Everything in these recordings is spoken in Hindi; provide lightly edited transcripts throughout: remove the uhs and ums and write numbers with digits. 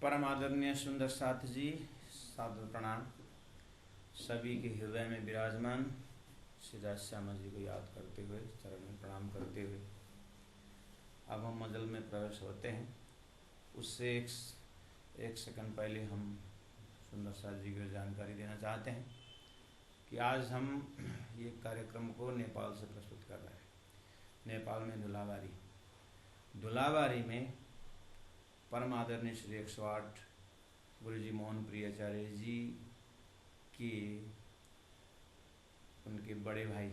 परम आदरणीय सुंदर साथ जी, सादर प्रणाम। सभी के हृदय में विराजमान श्री श्यामा जी को याद करते हुए, चरण में प्रणाम करते हुए अब हम मजल में प्रवेश होते हैं। उससे एक सेकंड पहले हम सुंदर साथ जी को जानकारी देना चाहते हैं कि आज हम ये कार्यक्रम को नेपाल से प्रस्तुत कर रहे हैं। नेपाल में धुलाबारी में परम आदरणीय श्री 108 गुरु जी मोहन प्रियाचार्य जी की उनके बड़े भाई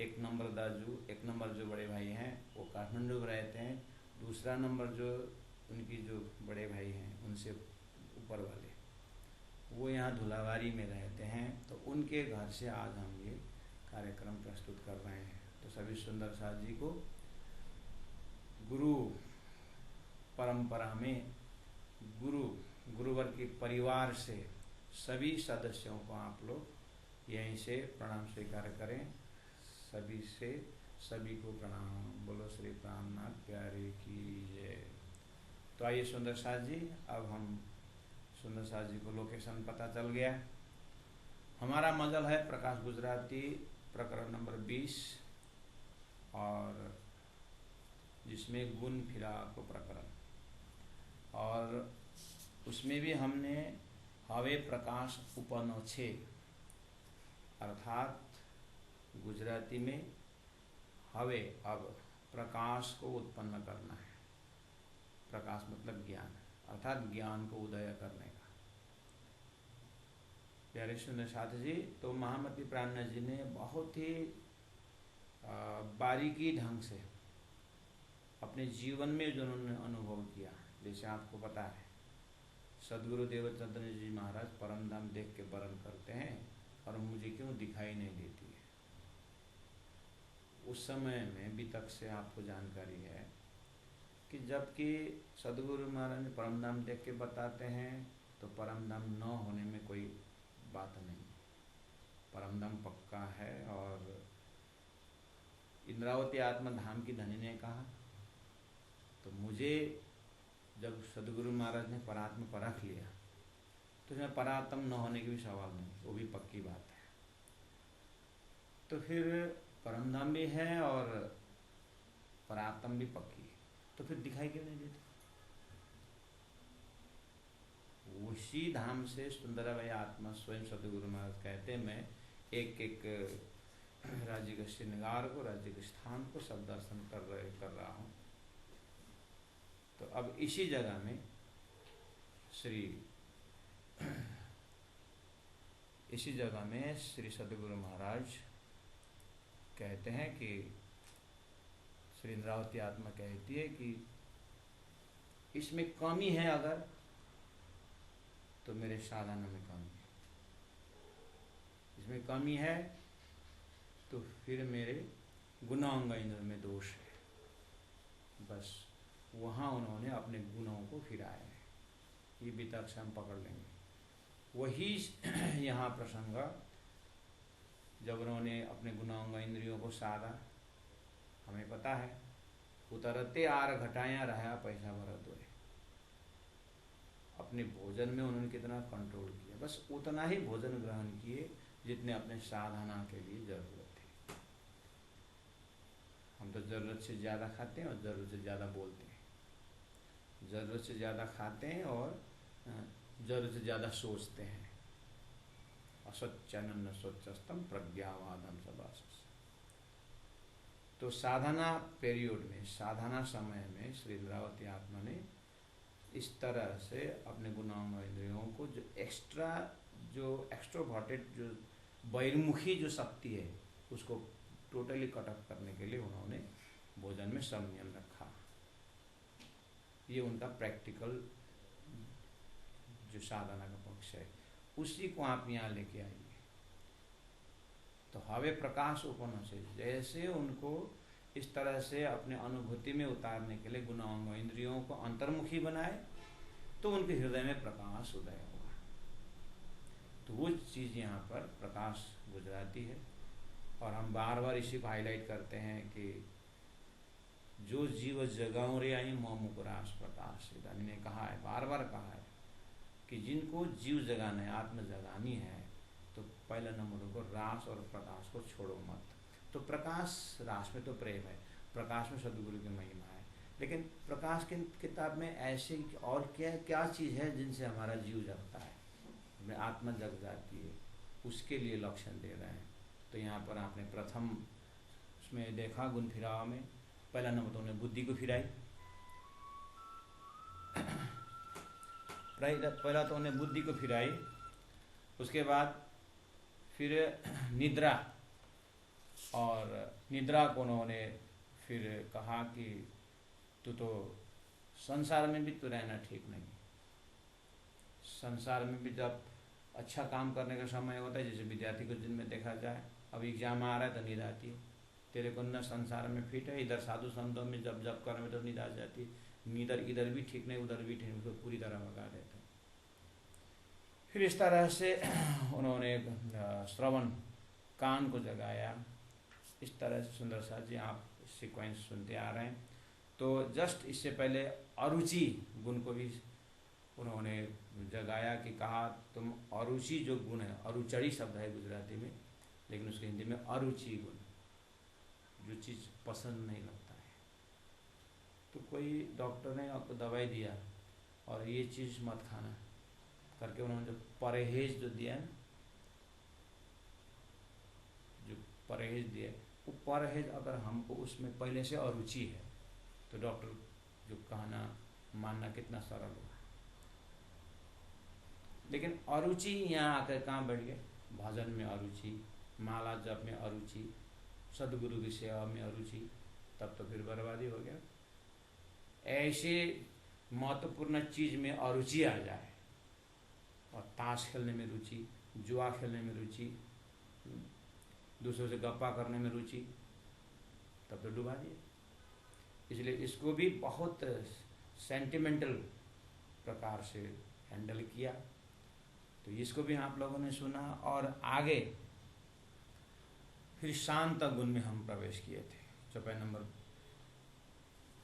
एक नंबर जो बड़े भाई हैं वो काठमांडू में रहते हैं। दूसरा नंबर जो उनकी जो बड़े भाई हैं उनसे ऊपर वाले वो यहाँ धुलाबारी में रहते हैं। तो उनके घर से आज हम ये कार्यक्रम प्रस्तुत कर रहे हैं। तो सभी सुंदर साथ जी को गुरु परंपरा में गुरुवर के परिवार से सभी सदस्यों को आप लोग यहीं से प्रणाम स्वीकार करें। सभी को प्रणाम। बोलो श्री प्राणनाथ प्यारे की जय। तो आइए सुंदर साथ जी, अब हम सुंदर साथ जी को लोकेशन पता चल गया। हमारा मजल है प्रकाश गुजराती प्रकरण नंबर 20 और जिसमें गुण फिराको प्रकरण, और उसमें भी हमने हवे प्रकाश उपनोछे अर्थात गुजराती में हवे अब प्रकाश को उत्पन्न करना है। प्रकाश मतलब ज्ञान, अर्थात ज्ञान को उदय करने का। प्यारे सुंदर साथ जी, तो महामती प्राणनाथ जी ने बहुत ही बारीकी ढंग से अपने जीवन में जो उन्होंने अनुभव किया, जैसे आपको पता है सदगुरु देवचंद्र जी महाराज परम धाम देख के वरण करते हैं और मुझे क्यों दिखाई नहीं देती है। उस समय में भी तक से आपको जानकारी है कि जबकि सदगुरु महाराज ने परम धाम देख के बताते हैं तो परम धाम न होने में कोई बात नहीं, परम धाम पक्का है। और इंद्रावती आत्मा धाम की धनी ने कहा, तो मुझे जब सदगुरु महाराज ने परात्म परख लिया तो इसमें परात्म न होने की भी सवाल नहीं, वो भी पक्की बात है। तो फिर परम धाम भी है और परात्म भी पक्की है, तो फिर दिखाई क्यों नहीं देता। उसी धाम से सुंदराबाई आत्मा स्वयं सदगुरु महाराज कहते हैं, मैं एक राज्य के श्रृंगार को, राज्य के स्थान को सब दर्शन कर रहा हूँ। तो अब इसी जगह में श्री सदगुरु महाराज कहते हैं कि श्री इंद्रावती आत्मा कहती है कि इसमें कमी है अगर, तो मेरे साधना में कमी है। इसमें कमी है तो फिर मेरे गुणांग इंद्र में दोष है। बस वहाँ उन्होंने अपने गुणों को फिराया है। ये भी तक से हम पकड़ लेंगे। वही यहाँ प्रसंग जब उन्होंने अपने गुणांग इंद्रियों को साधा, हमें पता है उतरते आर घटाया रहा पैसा भरत हुए। अपने भोजन में उन्होंने कितना कंट्रोल किया, बस उतना ही भोजन ग्रहण किए जितने अपने साधना के लिए जरूरत थी। हम तो जरूरत से ज़्यादा खाते हैं और ज़रूरत से ज़्यादा बोलते हैं, ज़रूरत से ज़्यादा खाते हैं और ज़रूरत से ज़्यादा सोचते हैं। असच्चनन स्वच्छस्तम प्रज्ञावादम सबास। तो साधना पीरियड में, साधना समय में श्री इंद्रावती आत्मा ने इस तरह से अपने गुणांग इंद्रियों को जो एक्स्ट्रोवर्टेड जो बहिर्मुखी जो शक्ति है उसको टोटली कट ऑफ करने के लिए उन्होंने भोजन में संयम रखा। ये उनका प्रैक्टिकल जो साधना का पक्ष है, उसी को आप यहाँ लेके आइए। तो हवे प्रकाश उपन से जैसे उनको इस तरह से अपने अनुभूति में उतारने के लिए गुणांग इंद्रियों को अंतर्मुखी बनाए तो उनके हृदय में प्रकाश उदय होगा। तो वो चीज़ यहाँ पर प्रकाश गुजराती है। और हम बार बार इसी को हाईलाइट करते हैं कि जो जीव जगाऊं रे आई मोह मुकुरास प्रकाश। दानी ने कहा है, बार बार कहा है कि जिनको जीव जगाना है, आत्म जगानी है, तो पहला नंबर को रास और प्रकाश को छोड़ो मत। तो प्रकाश, रास में तो प्रेम है, प्रकाश में सदगुरु की महिमा है, लेकिन प्रकाश की किताब में ऐसे और क्या क्या चीज़ है जिनसे हमारा जीव जगता है, हमें आत्मा जग जाती है, उसके लिए लक्षण दे रहे हैं। तो यहाँ पर आपने प्रथम उसमें देखा गुण फिराव में, पहला नंबर तो उन्हें बुद्धि को फिराई, पहला तो उन्हें बुद्धि को फिराई, उसके बाद फिर निद्रा, और निद्रा को उन्होंने फिर कहा कि तू तो संसार में भी तो रहना ठीक नहीं, संसार में भी जब अच्छा काम करने का समय होता है, जैसे विद्यार्थी को दिन में देखा जाए, अब एग्जाम आ रहा है तो नींद आती है, तेरे को न संसार में फिट है, इधर साधु संतों में जब जब करने में तो नींद आ जाती है, नींदर इधर भी ठीक नहीं उधर भी ठीक नहीं, उसको पूरी तरह भगा देते हैं। फिर इस तरह से उन्होंने श्रवण, कान को जगाया। इस तरह से सुंदर सा जी आप सीक्वेंस सुनते आ रहे हैं। तो जस्ट इससे पहले अरुचि गुण को भी उन्होंने जगाया कि कहा तुम अरुचि जो गुण है, अरुचरी शब्द है गुजराती में, लेकिन उसके हिंदी में अरुचि गुण, जो चीज़ पसंद नहीं लगता है, तो कोई डॉक्टर ने आपको दवाई दिया और ये चीज़ मत खाना करके उन्होंने जो परहेज जो दिया है, जो परहेज दिया, वो परहेज अगर हमको उसमें पहले से अरुचि है तो डॉक्टर जो कहना मानना कितना सरल होगा। लेकिन अरुचि यहाँ आकर कहाँ बैठ गए, भजन में अरुचि, माला जप में अरुचि, सदगुरु की सेवा में अरुचि, तब तो फिर बर्बादी हो गया। ऐसे महत्वपूर्ण चीज में अरुचि आ जाए, और ताश खेलने में रुचि, जुआ खेलने में रुचि, दूसरों से गप्पा करने में रुचि, तब तो डुबा दिए। इसलिए इसको भी बहुत सेंटिमेंटल प्रकार से हैंडल किया। तो इसको भी आप लोगों ने सुना, और आगे फिर शांत गुण में हम प्रवेश किए थे। चौपाई नंबर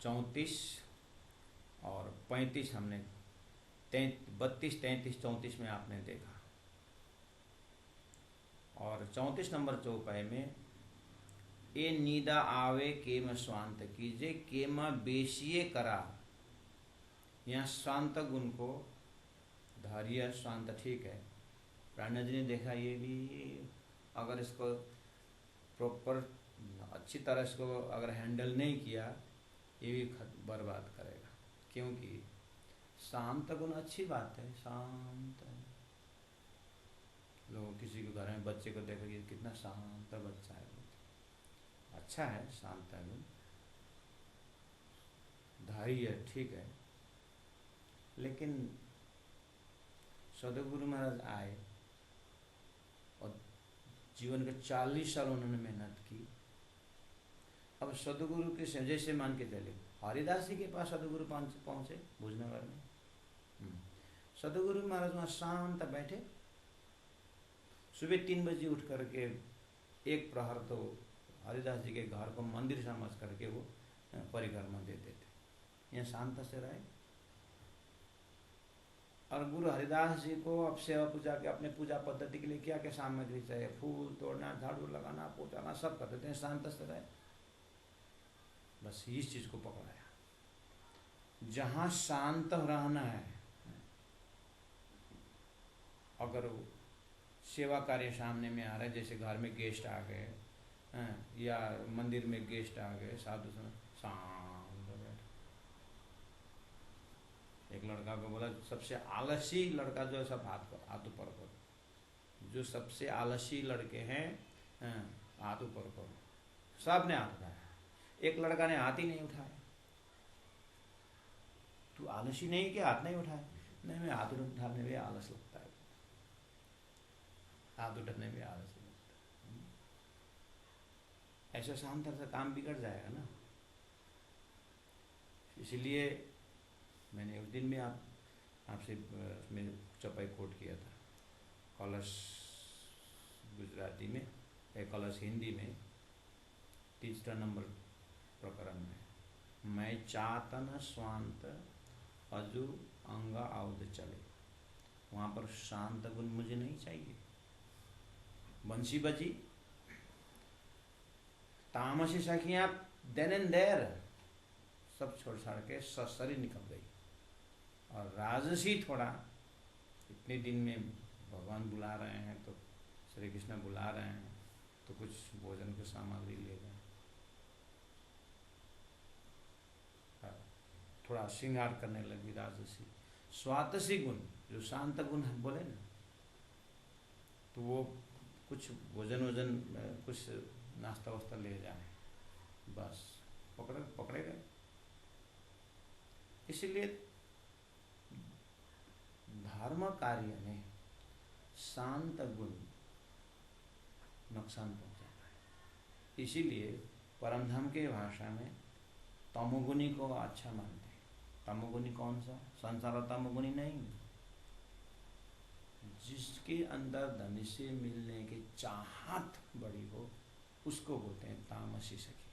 34 और 35 हमने 32, 33, 34 में आपने देखा, और 34 नंबर चौपाई में ए नीदा आवे केम स्वांत कीजे केमा बेसिए करा। यहाँ शांत गुण को धैर्य शांत ठीक है, प्राणा जी ने देखा ये भी, अगर इसको प्रॉपर अच्छी तरह इसको अगर हैंडल नहीं किया, ये भी बर्बाद करेगा। क्योंकि शांत गुण अच्छी बात है, शांत है, लोग किसी के घर में बच्चे को देखोगे कितना शांत बच्चा है, अच्छा है, शांत है, धैर्य ठीक है। लेकिन सदगुरु महाराज आए और जीवन के 40 साल उन्होंने मेहनत की। अब सदगुरु के जैसे मान के चले, हरिदास जी के पास सदगुरु पहुंचे भुजनगर में, सदगुरु महाराज वहाँ शांत बैठे, सुबह 3 बजे उठ करके एक प्रहर तो हरिदास जी के घर को मंदिर समझ करके वो परिक्रमा देते थे, यहाँ शांत से रहे। और गुरु हरिदास जी को अब सेवा पूजा के अपने पूजा पद्धति के लिए क्या क्या सामग्री चाहिए, फूल तोड़ना, झाड़ू लगाना, पोछाना, सब करते थे, शांत से रहे। बस इस चीज को पकड़ाया, जहां शांत रहना है, अगर वो सेवा कार्य सामने में आ रहा है, जैसे घर में गेस्ट आ गए या मंदिर में गेस्ट आ गए, साधु शांत बैठो। एक लड़का को बोला सबसे आलसी लड़का जो है सब हाथ ऊपर करो, जो सबसे आलसी लड़के हैं हाथ ऊपर करो। सब ने हाथ उठाया, एक लड़का ने हाथ ही नहीं उठाया। तू आलसी नहीं कि हाथ नहीं उठाया? नहीं, मैं हाथ उठाने में आलस लगता है, हाथ उठाने में आलस लगता है। ऐसा शांत से काम बिगड़ जाएगा ना। इसलिए मैंने उस दिन में आपसे उसमें चौपाई कोट किया था, कलश गुजराती में, कलश हिंदी में, 3 नंबर प्रकरण में, मैं चातन स्वांत अजु अंग आउद चले। वहाँ पर शांत गुण मुझे नहीं चाहिए। बंसी बजी, तामसी सखियाँ देन एंड देयर सब छोड़ छाड़ के ससरी निकल गई। और राजसी थोड़ा, इतने दिन में भगवान बुला रहे हैं तो श्री कृष्ण बुला रहे हैं तो कुछ भोजन की सामग्री ले गए, थोड़ा श्रृंगार करने लगी राजसी। स्वातसी गुण जो शांत गुण बोले ना, तो वो कुछ भोजन वोजन कुछ नाश्ता वास्ता ले जाए, बस पकड़े गए। इसलिए धर्म कार्य में शांत गुण नुकसान पहुंचाता है। इसीलिए परमधाम के भाषा में तमोगुणी को अच्छा मानते हैं। तमोगुणी कौन सा? संसार तमोगुणी नहीं, जिसके अंदर धन से मिलने की चाहत बड़ी हो उसको बोलते हैं तामसी सखी।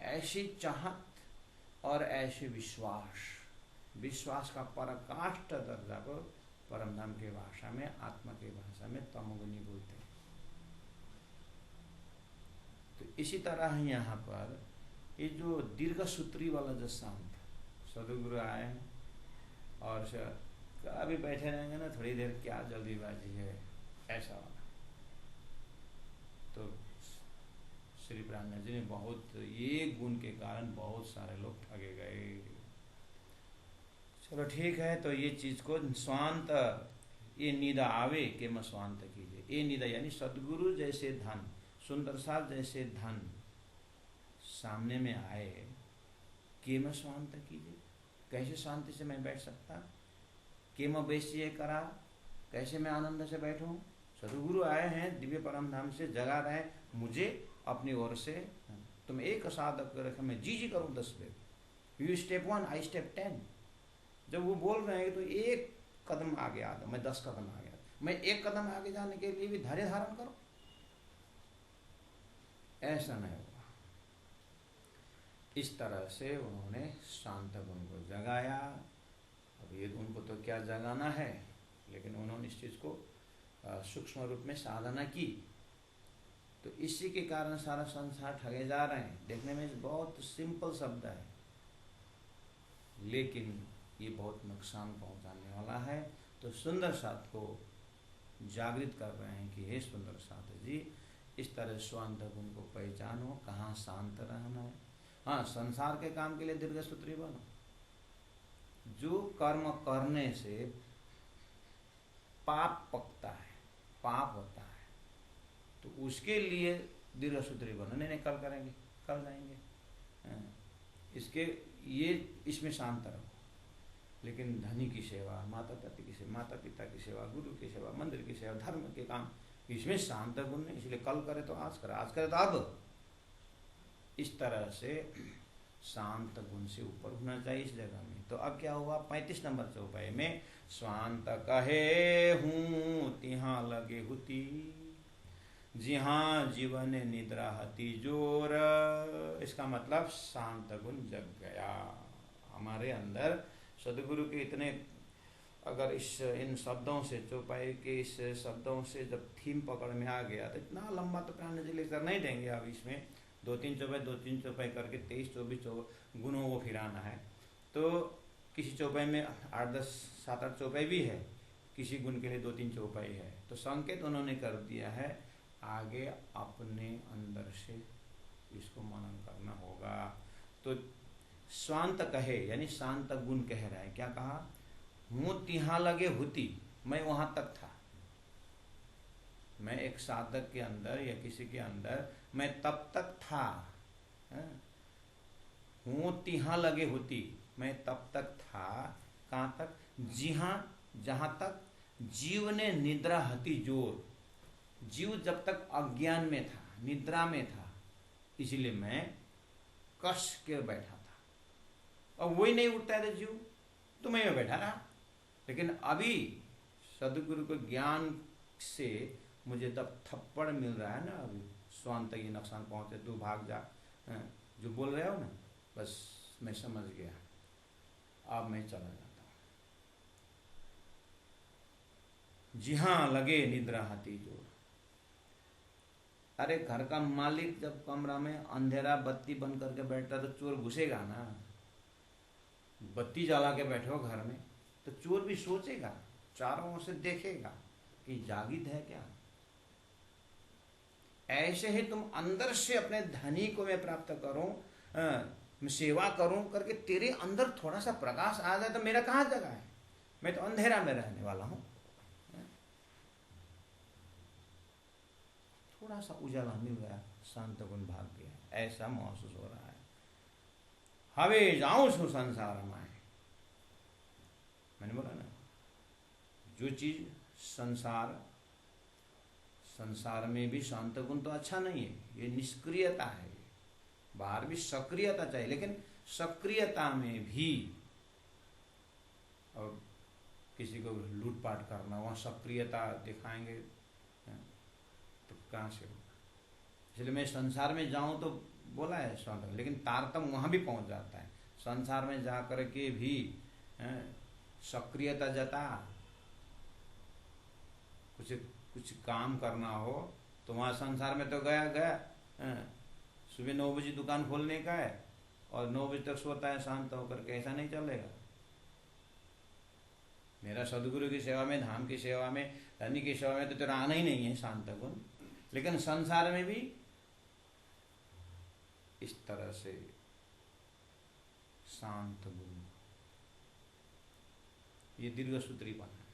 ऐसी चाहत और ऐसे विश्वास का पराकाष्ठ दर्जा को परमधाम के भाषा में, आत्मा के भाषा में तमोगुणी बोलते हैं। तो इसी तरह यहाँ पर ये जो दीर्घ सूत्री वाला जो शांत सदगुरु आए हैं और अभी बैठे रहेंगे ना थोड़ी देर, क्या जल्दीबाजी है, ऐसा वाला। तो श्री प्राणनाथ जी ने बहुत, ये गुण के कारण बहुत सारे लोग ठगे गए। चलो ठीक है, तो ये चीज को स्वांत, ये निदा आवे के मैं स्वांत कीजिए। ये निदा यानी सदगुरु जैसे धन, सुंदर साथ जैसे धन सामने में आए के मैं स्वांत कीजिए। कैसे शांति से मैं बैठ सकता? के मैं बैसिए करा, कैसे मैं आनंद से बैठूं? सदगुरु आए हैं दिव्य परम धाम से, जगा रहे मुझे अपनी ओर से। तुम एक साधक रखे, मैं जी करूं 10 बेर। You step 1, I step 10। जब वो बोल रहे हैं तो एक कदम आगे आ मैं 10 कदम आगे। मैं एक कदम आगे जाने के लिए भी धैर्य धारण करो, ऐसा नहीं होगा। इस तरह से उन्होंने शांत गुण को जगाया। अब ये उनको तो क्या जगाना है, लेकिन उन्होंने इस चीज को सूक्ष्म रूप में साधना की। तो इसी के कारण सारा संसार ठगे जा रहे हैं। देखने में बहुत सिंपल शब्द है, लेकिन ये बहुत नुकसान पहुंचाने वाला है। तो सुंदर साथ को जागृत कर रहे हैं कि हे सुंदर साथ जी, इस तरह स्वांत गुण को पहचानो, कहाँ शांत रहना है। हाँ, संसार के काम के लिए दीर्घ सूत्री बनो। जो कर्म करने से पाप पकता है, पाप होता है, तो उसके लिए दीर्घ सूत्री बनो। नहीं, कल करेंगे, कल जाएंगे, इसके ये इसमें शांत रहो। लेकिन धनी की सेवा, माता पिता की सेवा, गुरु की सेवा, मंदिर की सेवा, धर्म के काम, इसमें शांत गुण नहीं। इसलिए कल करे तो आज करे तो अब। इस तरह से शांत गुण से ऊपर होना चाहिए इस जगह में। तो अब क्या हुआ? 35 नंबर चौपाई में स्वांत कहे हूँ तिहाँ लगे हुती, जिहाँ जीवन निद्रा हती जोर। इसका मतलब शांत गुण जग गया हमारे अंदर। सदगुरु के इतने, अगर इन शब्दों से, चौपाई के इस शब्दों से जब थीम पकड़ में आ गया तो इतना लंबा तो प्राण जी लेकर नहीं देंगे। अब इसमें 2-3 चौपाई करके 23-24 गुणों को फिराना है। तो किसी चौपाई में 8-10, 7-8 चौपाई भी है, किसी गुण के लिए 2-3 चौपाई है। तो संकेत उन्होंने कर दिया है, आगे अपने अंदर से इसको मनन करना होगा। तो स्वांत कहे यानी शांत गुण कह रहा है। क्या कहा? हूँ तिहाँ लगे हुती, मैं वहां तक था। मैं एक साधक के अंदर या किसी के अंदर मैं तब तक था। हूँ तिहाँ लगे होती, मैं तब तक था। कहाँ तक? जी हाँ, जहां तक जीव ने निद्रा हती जोर। जीव जब तक अज्ञान में था, निद्रा में था, इसलिए मैं कस के बैठा था। और वही नहीं उठता था जीव, तो मैं बैठा रहा। लेकिन अभी सदगुरु को ज्ञान से मुझे तब थप्पड़ मिल रहा है ना, अभी स्वांत ये नुकसान पहुंचे, तू भाग जा, जो बोल रहे हो ना, बस मैं समझ गया, अब मैं चला जाता हूँ। जी हाँ, लगे निद्रा हाथी जोर। अरे घर का मालिक जब कमरा में अंधेरा बत्ती बंद करके बैठता तो चोर घुसेगा ना। बत्ती जला के बैठे हो घर में तो चोर भी सोचेगा, चारों ओर से देखेगा कि जागृत है क्या। ऐसे ही तुम अंदर से अपने धनी को मैं प्राप्त करूं, मैं सेवा करूं करके तेरे अंदर थोड़ा सा प्रकाश आ जाए तो मेरा कहाँ जगह है। मैं तो अंधेरा में रहने वाला हूं। थोड़ा सा उजाला मिल गया, शांत गुण भाग गया, ऐसा महसूस हो रहा है। हवे जाऊं सु संसार में, मैंने बोला ना, जो चीज संसार में भी शांत गुण तो अच्छा नहीं है, ये निष्क्रियता है। बाहर भी सक्रियता चाहिए, लेकिन सक्रियता में भी और किसी को लूटपाट करना, वहाँ सक्रियता दिखाएंगे तो कहाँ से होगा। इसलिए मैं संसार में जाऊं तो बोला है शांत, लेकिन तारतम वहाँ भी पहुँच जाता है। संसार में जा कर के भी सक्रियता जता, कुछ काम करना हो तो वहाँ संसार में तो गया सुबह 9 बजे दुकान खोलने का है और 9 बजे तक सोता है शांत होकर के, ऐसा नहीं चलेगा। मेरा सदगुरु की सेवा में, धाम की सेवा में, धनी की सेवा में तो तेरा आना ही नहीं है शांत गुण। लेकिन संसार में भी इस तरह से शांत गुण, ये दीर्घ सूत्रीपन है।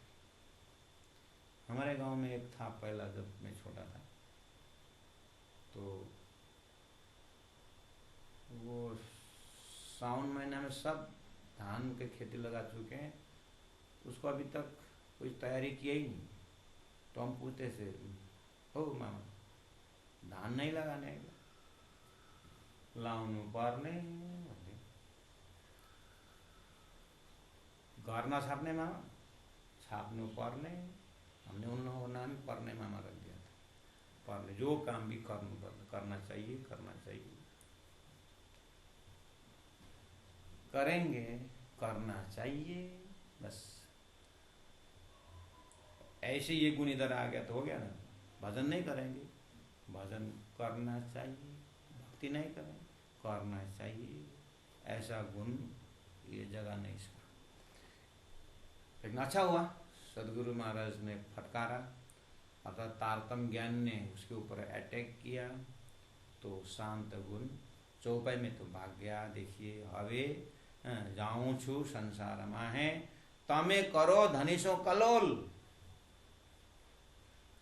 हमारे गांव में एक था पहला, जब मैं छोटा था तो वो सावन महीना में सब धान के खेती लगा चुके हैं, उसको अभी तक कोई तैयारी किया ही नहीं। तो हम पूछते थे, हो मामा धान नहीं लगाने, लाउनु पर्ने भन्थे। घर नछाप्ने मामा, छाप्नु पर्ने। हमने उन लोगों का नाम पर्ने मामा रख दिया था। पर्ने, जो काम भी करना चाहिए करना चाहिए, करेंगे, करना चाहिए, बस। ऐसे ये गुण इधर आ गया तो हो गया ना। भजन नहीं करेंगे, भजन करना चाहिए, भक्ति नहीं करें, करना चाहिए, ऐसा गुण ये जगह नहीं इसका। लेकिन अच्छा हुआ सदगुरु महाराज ने फटकारा, अर्थात तारतम ज्ञान ने उसके ऊपर अटैक किया, तो शांत गुण चौपाई में तो भाग गया। देखिए, हवे जाऊं छु संसार माहे, तमे करो धनिशो कलोल।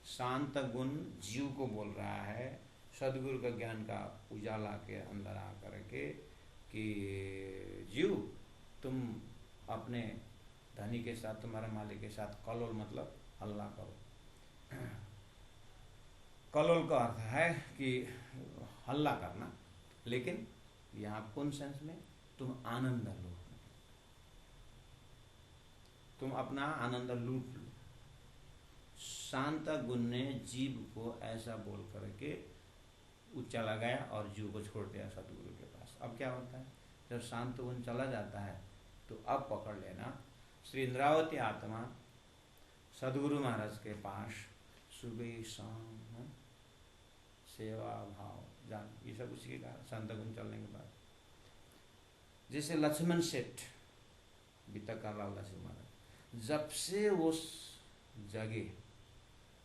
शांत गुण जीव को बोल रहा है, सदगुरु का ज्ञान का उजाला के अंदर आकर के, कि जीव तुम अपने धनी के साथ, तुम्हारे मालिक के साथ कलोल मतलब हल्ला करो। कलोल का अर्थ है कि हल्ला करना, लेकिन यहाँ कौन सेंस में, तुम आनंद लो, तुम अपना आनंद लूट लो। शांत गुण ने जीव को ऐसा बोल करके ऊंचा लगाया और जीव को छोड़ दिया सदगुरु के पास। अब क्या होता है, जब शांत गुण चला जाता है तो अब पकड़ लेना, श्री इंद्रावती आत्मा सदगुरु महाराज के पास सुबह शाम सेवा भाव जान, ये सब उसी के कारण शांत गुण चलने के बाद। जैसे लक्ष्मण सेठ बीतकर लाल लक्ष्मण महाराज, जब से वो जगे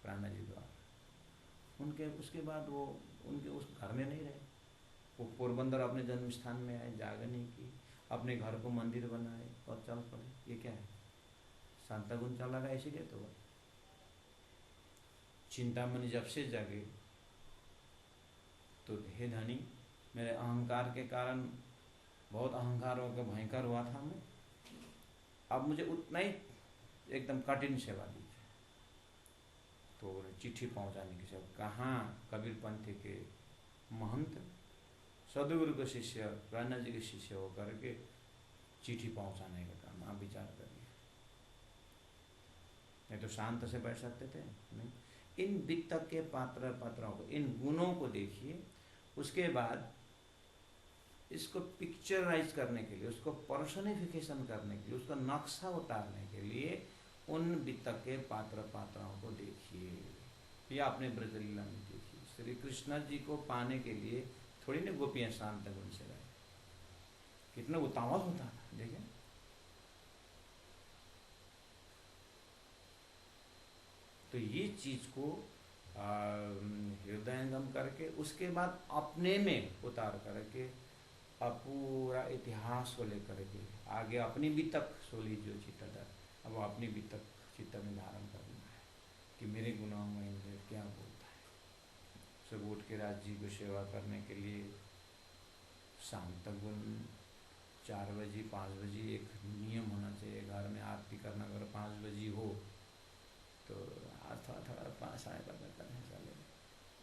प्राणा जी द्वारा, उनके उसके बाद वो उनके उस घर में नहीं रहे। वो पोरबंदर अपने जन्म स्थान में आए, जागने की, अपने घर को मंदिर बनाए और चल पड़े। ये क्या है, शांता गुण चला गया इसीलिए तो। चिंतामणि जब से जागे तो, हे धनी, मेरे अहंकार के कारण बहुत अहंकार होकर भयंकर हुआ था मैं, अब मुझे उतना ही एकदम कठिन सेवा दीजिए। तो चिट्ठी पहुंचाने की सेवा, कहाँ कबीर पंथी के महंत सदगुरु के शिष्य, राणा जी के शिष्य होकर के चिट्ठी पहुंचाने का काम, आप विचार करिए। नहीं तो शांत से बैठ सकते थे, नहीं। इन वित्त के पात्रों को, इन गुणों को देखिए। उसके बाद इसको पिक्चराइज करने के लिए, उसको पर्सनिफिकेशन करने के लिए, उसका नक्शा उतारने के लिए उन वितक के पात्र पात्राओं को देखिए या अपने ब्रजलीला में देखिए। श्री कृष्ण जी को पाने के लिए थोड़ी ना गोपियां शांत गुण से रहे, कितना उतावल होता था देखें। तो ये चीज को हृदयंगम करके उसके बाद अपने में उतार करके अब पूरा इतिहास को लेकर के आगे अपनी वितक सोली जो चित्तधर, अब वो अपनी वितक चित्त में धारण करना है कि मेरे गुनाहों में इंद्र क्या बोलता है। सब उठ के राज जी को सेवा करने के लिए शाम तक गुण 4 बजे 5 बजे एक नियम होना चाहिए, घर में आरती करना अगर 5 बजे हो तो आज थोड़ा 5:30 बजे करने चले,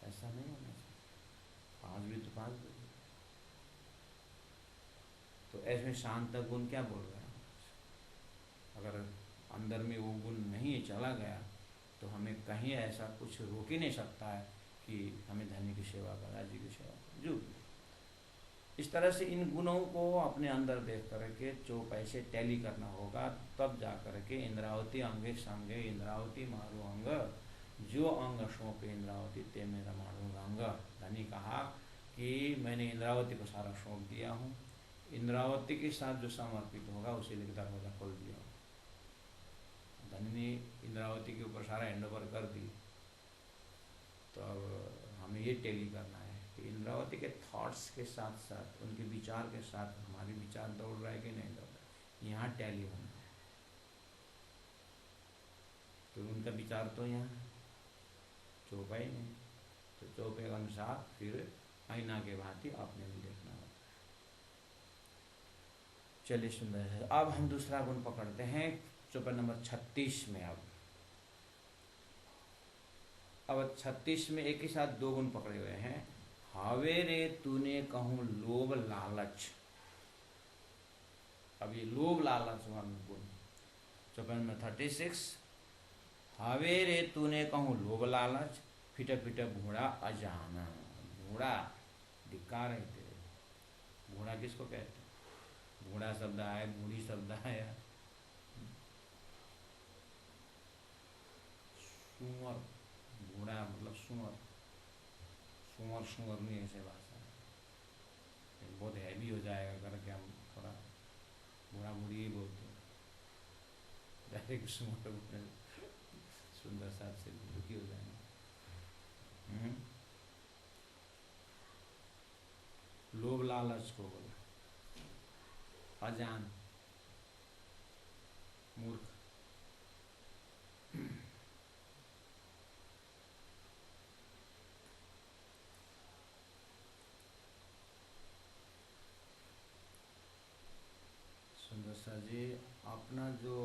ऐसा नहीं होना चाहिए। 5 बजे तो 5 बजे। तो ऐसे शांत गुण क्या बोल रहा है, अगर अंदर में वो गुण नहीं चला गया तो हमें कहीं ऐसा कुछ रोक ही नहीं सकता है कि हमें धन्य की सेवा कर, राज्य की सेवा कर। जो इस तरह से इन गुणों को अपने अंदर देख करके जो पैसे टैली करना होगा, तब जा करके इंद्रावती अंगे संगे इंद्रावती मारू अंग, जो अंग सौंपे इंद्रावती ते मेरा मारू अंग। धनी कहा कि मैंने इंद्रावती को सारा सौंप दिया हूँ, इंद्रावती के साथ जो समर्पित होगा उसे लेकर दरवाजा खोल दिया। धनी ने इंद्रावती के ऊपर सारा हैंड ओवर कर दी। तो अब हमें ये टैली करना है कि इंद्रावती के थॉट्स के साथ साथ उनके विचार के साथ हमारे विचार दौड़ रहा है कि नहीं दौड़ रहा है, यहाँ टैली होना है। तो उनका विचार तो यहाँ चौपा ही नहीं, तो चौपे के अनुसार फिर आईना के भांति अपने में देखना होता है। चलिए सुंदर है। अब हम दूसरा गुण पकड़ते हैं चौपा नंबर 36 में। अब 36 में एक ही साथ 2 गुण पकड़े हुए हैं। हावे रे तूने कहूँ लोभ लालच। अब ये लोभ लालच गुण चौपा नंबर 36। हावे रे तूने कहूँ लोभ लालच, फिटा फिटा घोड़ा अजाना। घोड़ा धिक्कार है तेरे। घोड़ा किसको कहते हैं? घोड़ा शब्द आया, बूढ़ी शब्द आया, सुअर। घोड़ा मतलब सुअर, सुअर सुअर नहीं ऐसे भाषा है, बहुत हैवी हो जाएगा करके हम थोड़ा घोड़ा बूढ़ी ही बोलते हैं। डायरेक्ट सुअर सुंदर साथ से दुखी हो जाएंगे। लोभ लालच को बोला अजान, मूर्ख। सुंदर सा जी अपना जो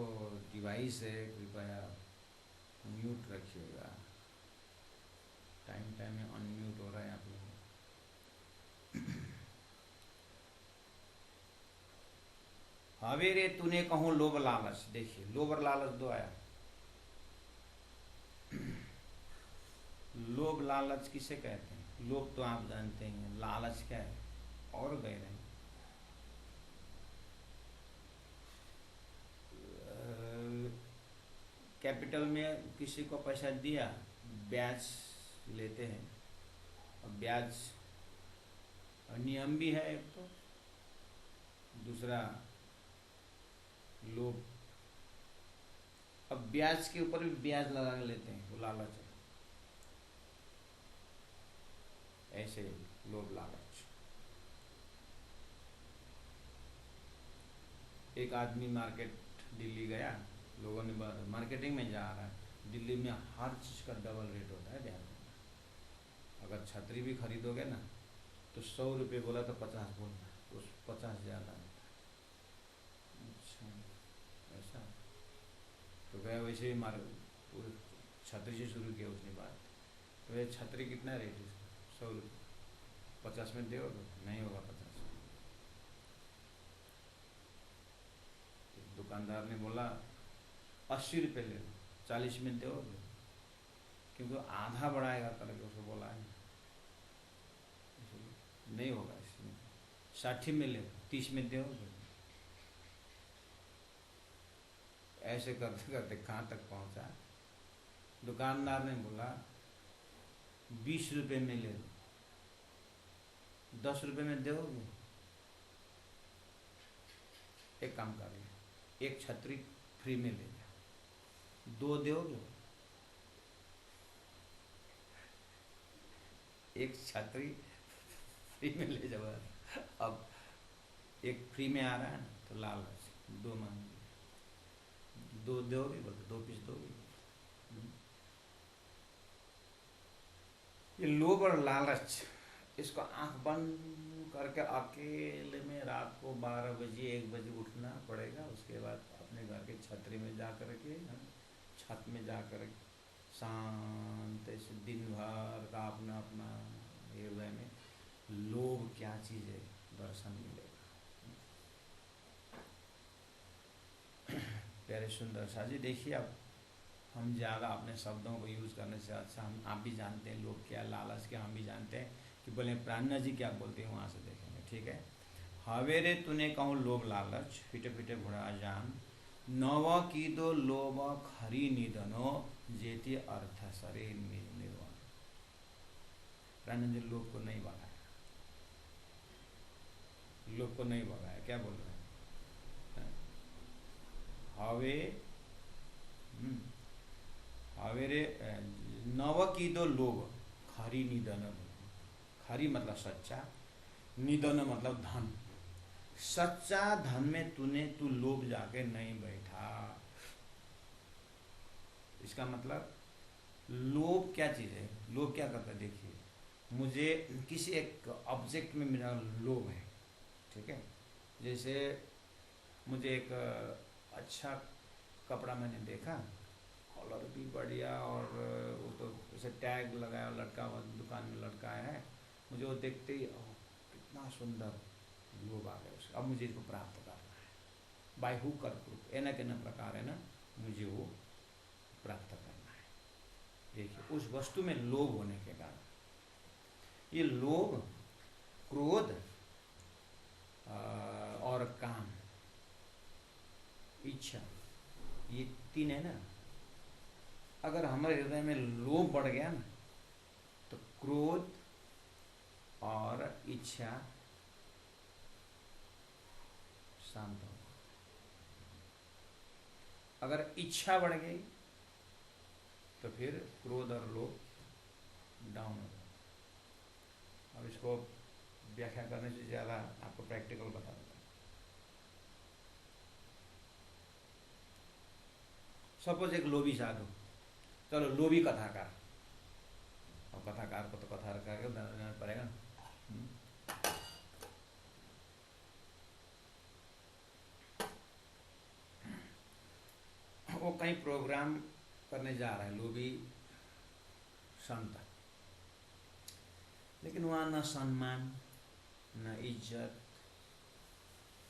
डिवाइस है कृपया म्यूट रखिएगा, टाइम टाइम में अनम्यूट हो रहा है आप लोग। हावे रे तूने कहूँ लोभ लालच। देखिए लोभ और लालच 2 आया। लोभ लालच किसे कहते हैं? लोभ तो आप जानते हैं, लालच क्या है और गए रहे। कैपिटल में किसी को पैसा दिया, ब्याज लेते हैं, और ब्याज नियम भी है एक, तो दूसरा लोभ। अब ब्याज के ऊपर भी ब्याज लगा लेते हैं, वो लालच है। ऐसे लोभ लालच। एक आदमी मार्केट दिल्ली गया, लोगों ने मार्केटिंग में जा रहा है, दिल्ली में हर चीज़ का डबल रेट होता है। ध्यान रखना, अगर छतरी भी खरीदोगे ना तो 100 रुपये बोला तो 50 बोलना, उस 50 ज़्यादा होता है। अच्छा ऐसा, तो गया वैसे ही छतरी से शुरू किया उसने बात। तो ये छतरी कितना रेट है? 100 रुपये। 50 में दोगे? नहीं होगा 50। दुकानदार ने बोला 80 रुपये ले लो, 40 में दोगे? क्योंकि आधा बढ़ाएगा करके उसको बोला है, नहीं होगा इसमें। 60 में ले, 30 में दो। ऐसे करते करते कहाँ तक पहुँचा। दुकानदार ने बोला 20 रुपये में ले लो, 10 रुपये में दोगे? एक काम कर ले, एक छतरी फ्री में ले जा, 2 दोगे? एक छतरी फ्री में ले जाओ। अब एक फ्री में आ रहा है ना, तो लालच, 2 मांग, 2 दोगे? बोलते 2 पीस दोगे? ये लोभ और लालच, इसको आंख बंद करके अकेले में रात को 12 बजे 1 बजे उठना पड़ेगा। उसके बाद अपने घर के छतरी में जा कर के, छत में जा कर शांत से दिन भर का अपना अपना हृदय में लोभ क्या चीज़ है दर्शन मिलेगा। प्यारे सुंदर सा जी, देखिए अब हम ज़्यादा अपने शब्दों को यूज़ करने से अच्छा हम आप भी जानते हैं लोभ क्या, लालच क्या, हम भी जानते हैं कि बोले प्राणना जी क्या बोलते हैं, वहाँ से देखेंगे। ठीक है। हवेरे तूने कहूँ लोभ लालच, फिटे फिटे घोड़ा जान, नव की दो लोभ खरी निधनो, जेती अर्थ सरे निर्वाण। प्राणना जी लोभ को नहीं भगाया, लोभ को नहीं भगाया। क्या बोल रहे हैं? हवे हवेरे नव की दो लोभ खरी निधन। खरी मतलब सच्चा, निधन मतलब धन। सच्चा धन में तू लोभ जाके नहीं बैठा। इसका मतलब लोभ क्या चीज़ है? लोभ क्या करता है? देखिए, मुझे किसी एक ऑब्जेक्ट में मेरा लोभ है, ठीक है। जैसे मुझे एक अच्छा कपड़ा मैंने देखा, कलर भी बढ़िया, और वो तो उसे टैग लगाया, लटका हुआ दुकान में लटकाया है। मुझे वो देखते ही कितना सुंदर, लोभ आ गया उसका। अब मुझे इसको प्राप्त करना है, बाय हुक और क्रुक, एना के न प्रकार है ना, मुझे वो प्राप्त करना है। देखिए, उस वस्तु में लोभ होने के कारण ये लोभ, क्रोध और काम, इच्छा, ये 3 है ना। अगर हमारे हृदय में लोभ बढ़ गया ना, तो क्रोध और इच्छा शांत होगा। अगर इच्छा बढ़ गई तो फिर क्रोध और लोभ डाउन हो जाएगा। अब इसको व्याख्या करने से ज़्यादा आपको प्रैक्टिकल बता देता हूँ। सपोज एक लोभी साधु, चलो लोभी कथाकार, और कथाकार को तो कथा करके देना पड़ेगा। वो कहीं प्रोग्राम करने जा रहा है, लोभी संत, लेकिन वहाँ न सम्मान न इज्जत,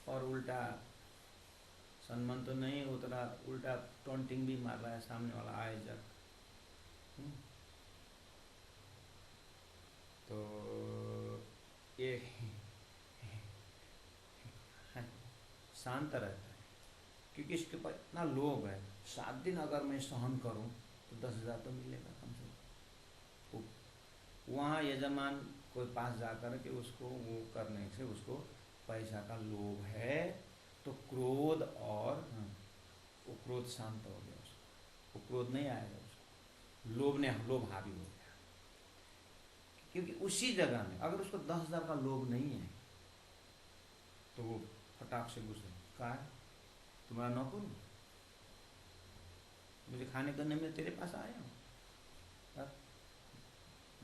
और उल्टा सम्मान तो नहीं उतना, उल्टा टॉन्टिंग भी मार रहा है सामने वाला आयोजक। तो ये शांत रहता है, क्योंकि इसके पास इतना लोभ है। 7 दिन अगर मैं सहन करूं तो 10,000 तो मिलेगा कम से कम। वहाँ यजमान कोई पास जा कर के उसको वो करने से उसको पैसा का लोभ है, तो क्रोध और वो क्रोध शांत हो गया, उसको वो क्रोध नहीं आएगा, उसको लोभ हावी हो गया। क्योंकि उसी जगह में अगर उसको 10,000 का लोभ नहीं है तो वो फटाक से घुसे, कहा तुम्हारा नौकर हूँ, मुझे खाने करने में तेरे पास आया हूँ,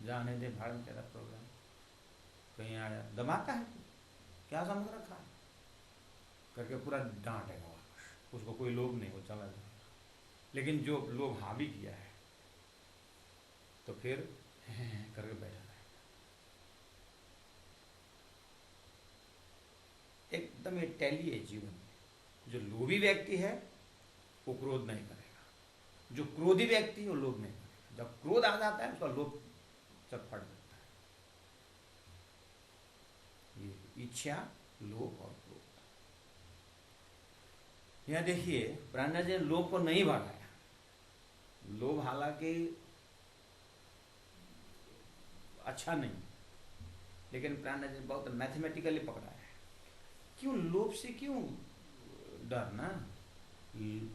जाने दे भाड़ में तेरा प्रोग्राम। कहीं आया दबाता है, क्या समझ रखा है करके पूरा डांटेगा वापस। उसको कोई लोभ नहीं, वो चला जाएगा। लेकिन जो लोभ हावी किया है तो फिर करके बैठा रहेगा। एकदम ये टैली है जीवन में। जो लोभी व्यक्ति है वो क्रोध नहीं करेगा, जो क्रोधी व्यक्ति है वो लोभ नहीं करेगा। जब क्रोध आ जाता है उसका लोभ चटपट जाता है। ये इच्छा लोभ और क्रोध। यह देखिए प्राणनाथ जी ने लोभ को नहीं बढ़ाया। लोभ हालांकि अच्छा नहीं, लेकिन प्राणनाथ जी ने बहुत मैथमेटिकली पकड़ा है। क्यों लोभ से क्यों डरना?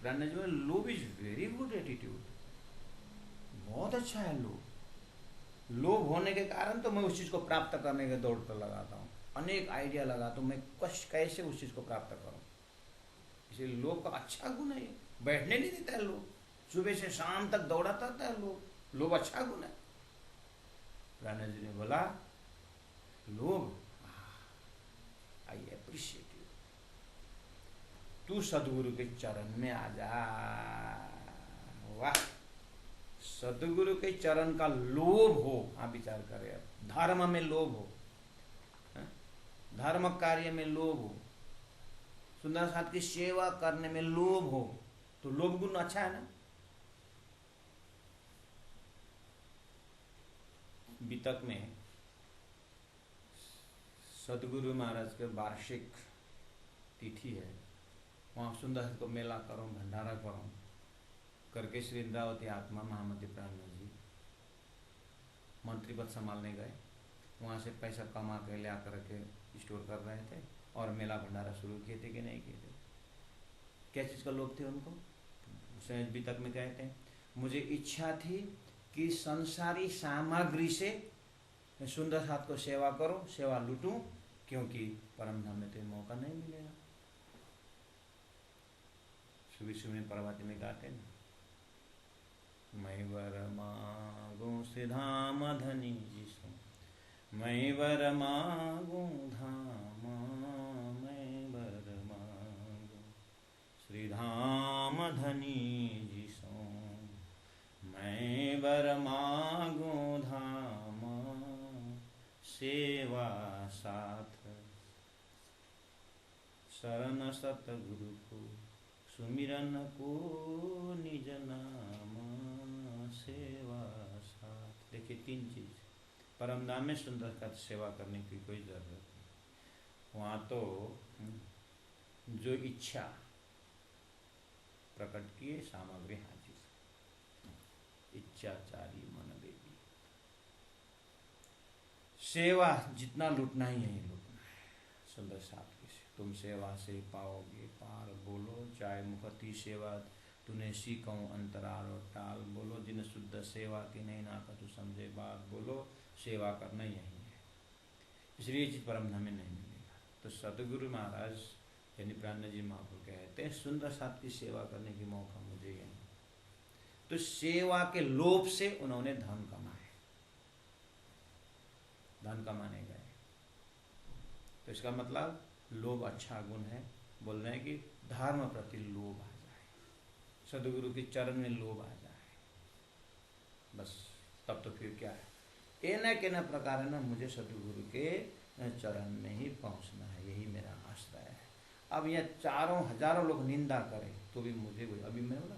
प्राणनाथ जी में लोभ इज वेरी गुड एटीट्यूड, बहुत अच्छा है लोभ। लोभ होने के कारण तो मैं उस चीज को प्राप्त करने के दौड़ पर लगाता हूँ, अनेक आइडिया लगाता हूँ मैं कैसे उस चीज को प्राप्त करूँ। इसलिए लोभ का अच्छा गुण है, बैठने नहीं देता है लोभ, सुबह से शाम तक दौड़ाता रहता है लोभ। लोभ अच्छा गुण है। प्राणनाथ जी ने बोला लोभ, आई एप्रिशिएट यू, तू सदगुरु के चरण में आ जा। वाह, सदगुरु के चरण का लोभ हो। आप विचार करें, धर्म में लोभ हो, धर्म कार्य में लोभ हो, सुंदर साथ की सेवा करने में लोभ हो, तो लोभ गुण अच्छा है ना। बीतक में सदगुरु महाराज के वार्षिक तिथि है, वहाँ सुंदर को मेला करो, भंडारा करो करके श्री इंद्रावती आत्मा महामती प्राणनाथ जी मंत्री पद संभालने गए। वहाँ से पैसा कमा के ले आकर के स्टोर कर रहे थे और मेला भंडारा शुरू किए थे कि नहीं किए थे? क्या चीज़ का लोभ थे उनको? बीतक में कहते हैं, मुझे इच्छा थी कि संसारी सामग्री से सुंदर साथ को सेवा करो, सेवा लूटूं, क्योंकि परम धाम में तो मौका नहीं मिलेगा। सुबह प्रभाती में गाते हैं, मैं वर मांगू श्री धाम धनी जी सो, मैं वर मांगू धाम, मैं वर मांगू श्री धाम धनी जी सो, मैं वर मांगू धाम, सेवा साथ शरण सतगुरु को, सुमिरन को निज नाम, सेवा साथ। देखिए तीन चीज, परम धाम में सुंदर का सेवा करने की कोई जरूरत नहीं। वहाँ तो जो इच्छा प्रकट किए सामग्री हाजिर, इच्छाचारी मन देवी। सेवा जितना लूटना ही यही लूटना है। सुंदर साथ की से तुम सेवा से पाओगे पार, बोलो चाहे मुखती सेवा तूने सीखूं अंतराल और टाल, बोलो जिन शुद्ध सेवा की नहीं ना का तू समझे बात, बोलो सेवा करना यही है। इसलिए चीज परम धाम में नहीं मिलेगा। तो सतगुरु महाराज यानी प्राणनाथ जी महाप्रभु कहते हैं सुंदर साथ की सेवा करने की मौका मुझे यही। तो सेवा के लोभ से उन्होंने धन कमाए, धन कमाने गए। तो इसका मतलब लोभ अच्छा गुण है। बोल रहे हैं कि धर्म प्रति लोभ आ जाए, सदगुरु के चरण में लोभ आ जाए, बस तब तो फिर क्या है, ए न के न प्रकार न मुझे सदगुरु के चरण में ही पहुंचना है, यही मेरा आश्रय है। अब यह चारों हजारों लोग निंदा करें तो भी मुझे कोई, अभी मैं बोला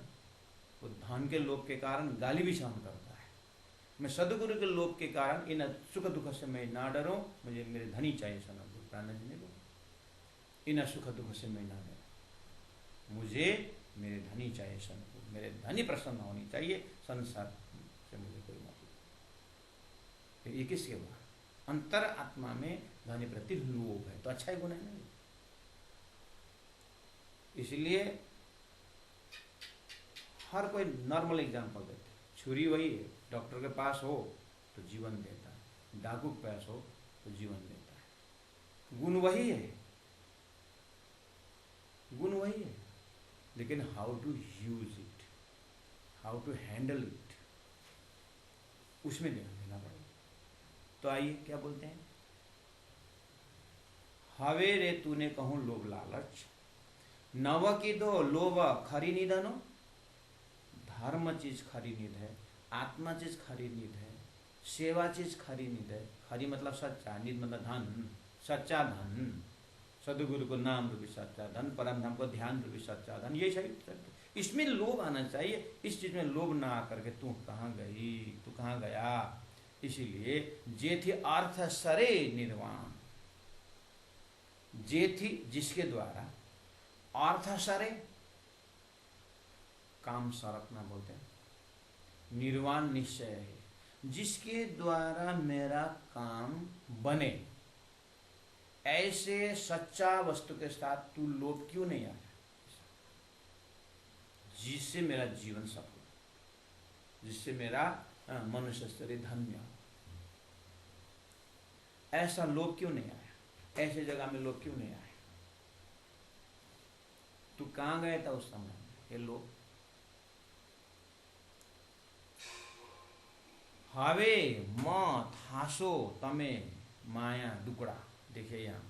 वो धन के लोभ के कारण गाली भी सहन करता है, मैं सदगुरु के लोभ के कारण इन सुख दुख से मैं ना डरूं, मुझे मेरे धनी चाहिए। सनातन प्राणनाथ जी ने बोला इन सुख दुख से मैं ना डरूं, मुझे मेरे धनी चाहिए। सनातन मेरे धनी प्रसन्न होनी चाहिए, संसार से मुझे कोई मतलब। ये किसके हुआ? अंतर आत्मा में धनी प्रति लोभ है, तो अच्छा ही गुण है नहीं। इसलिए हर कोई नॉर्मल एग्जाम्पल देते, छुरी वही है, डॉक्टर के पास हो तो जीवन देता है, डाकू के पास हो तो जीवन देता है। गुण वही है, गुण वही है, लेकिन how to use it, how to handle it, उसमें ध्यान देना पड़ेगा। तो आइए क्या बोलते हैं, हवे रे तूने कहूं लोभ लालच, नव की दो लोभ खरी निधनो। धर्म चीज खरी निध है, आत्मा चीज खरी निध है, सेवा चीज खरी निध है। खरी मतलब सच्चा, निध मतलब धन, सच्चा धन, सदगुरु को नाम रूपी सच्चा धन, परम धाम को ध्यान रूपी सच्चा धन, ये सही। इसमें लोभ आना चाहिए, इस चीज में लोभ ना आकर के तू कहाँ गई, तू कहाँ गया। इसीलिए जेथि अर्थ सरे निर्वाण, जेथी जिसके द्वारा अर्थ सरे, काम सरकना बोलते हैं, निर्वाण निश्चय है, जिसके द्वारा मेरा काम बने, ऐसे सच्चा वस्तु के साथ तू लोभ क्यों नहीं आया, जिससे मेरा जीवन सफल, जिससे मेरा मनुष्य शरीर धन्य हो, ऐसा लोभ क्यों नहीं आया, ऐसे जगह में लोभ क्यों नहीं आया। तू कहां गया था उस समय में, ये लोभ। हवे मत हासो तमे माया दुकड़ा, देखिए यहां